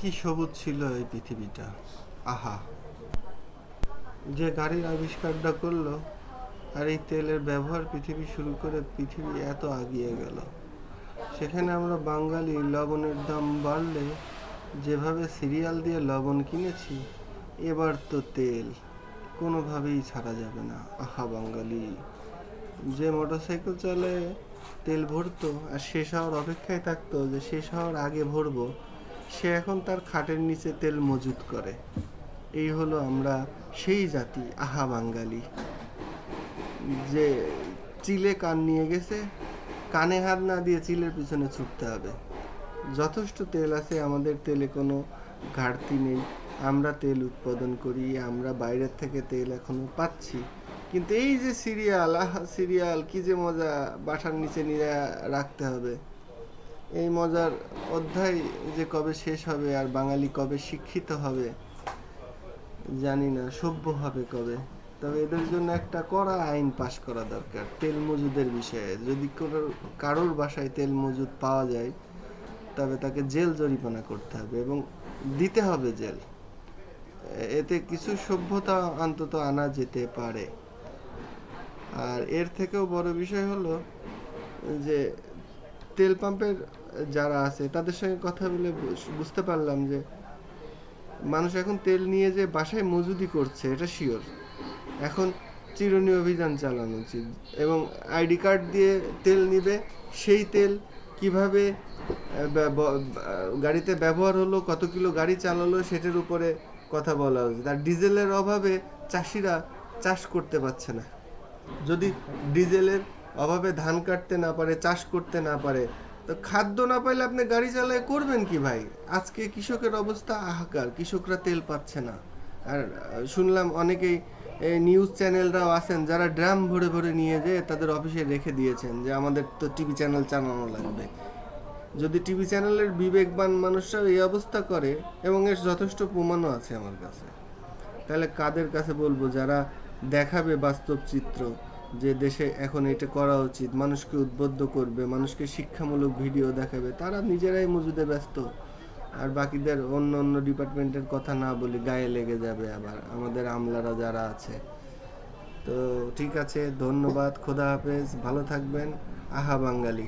কি সবুজ ছিল এই পৃথিবীটা! আহা! যে গাড়ির আবিষ্কারটা করলো আর এই তেলের ব্যবহার পৃথিবী শুরু করে পৃথিবী এত আগিয়ে গেল, সেখানে আমরা বাঙালি লবণের দাম বাড়লে যেভাবে সিরিয়াল দিয়ে লবণ কিনেছি, এবার তো তেল কোনোভাবেই ছাড়া যাবে না। আহা বাঙালি! যে মোটরসাইকেল চালায় তেল ভরতো আর শেষ হওয়ার অপেক্ষায় থাকতো যে শেষ হওয়ার আগে ভরবো, সে এখন তার খাটের নিচে তেল মজুত করে। এই হলো আমরা, সেই জাতি। আহা বাঙালি! যে চিলে কান নিয়ে গেছে, কানে হাত না দিয়ে চিলের পিছনে ছুটতে হবে। যথেষ্ট তেল আছে, আমাদের তেলে কোনো ঘাটতি নেই। আমরা তেল উৎপাদন করি, আমরা বাইরের থেকে তেল এখনো পাচ্ছি। কিন্তু এই যে সিরিয়াল, আহা সিরিয়াল কি যে মজা, বাসার নিচে নিয়ে রাখতে হবে। এই মজার অধ্যায় যে কবে শেষ হবে আর বাঙালি কবে শিক্ষিত হবে জানি না, সভ্য হবে কবে। তবে এদের জন্য একটা কড়া আইন পাশ করা দরকার তেল মজুদের বিষয়ে। যদি কারোর বাসায় তেল মজুদ পাওয়া যায়, তবে তাকে জেল জরিমানা করতে হবে এবং দিতে হবে জেল। এতে কিছু সভ্যতা অন্তত আনা যেতে পারে। আর এর থেকেও বড় বিষয় হলো যে তেল পাম্পের যারা আছে তাদের সঙ্গে কথা বলে বুঝতে পারলাম যে মানুষ এখন তেল নিয়ে যে বাসায় মজুদি করছে, এটা শিওর। এখন চিরুনি অভিযান চালানো উচিত এবং আইডি কার্ড দিয়ে তেল নিবে, সেই তেল কিভাবে গাড়িতে ব্যবহার হলো, কত কিলো গাড়ি চালালো সেটার উপরে কথা বলা উচিত। আর ডিজেলের অভাবে চাষিরা চাষ করতে পারছে না। যদি ডিজেলের অভাবে ধান কাটতে না পারে, চাষ করতে না পারে, তো খাদ্য না পাইলে আপনি গাড়ি চালায় করবেন কি ভাই? আজকে কৃষকের অবস্থা হাহাকার, কৃষকরা তেল পাচ্ছে না। আর শুনলাম অনেকেই নিউজ চ্যানেলরাও আছেন যারা ড্রাম ভরে ভরে নিয়ে যেয়ে তাদের অফিসে রেখে দিয়েছেন যে আমাদের তো টিভি চ্যানেল চালানো লাগবে। যদি টিভি চ্যানেলের বিবেকবান মানুষরাও এই অবস্থা করে, এবং এর যথেষ্ট প্রমাণও আছে আমার কাছে, তাহলে কাদের কাছে বলবো যারা দেখাবে বাস্তব চিত্র যে দেশে এখন এটা করা উচিত, মানুষকে উদ্বুদ্ধ করবে, মানুষকে শিক্ষামূলক ভিডিও দেখাবে, তারা নিজেরাই মজুদে ব্যস্ত। আর বাকিদের অন্য অন্য ডিপার্টমেন্টের কথা না বলি গায়ে লেগে যাবে আবার আমাদের আমলারা যারা আছে। তো ঠিক আছে, ধন্যবাদ, খোদা হাফেজ, ভালো থাকবেন। আহা বাঙালি!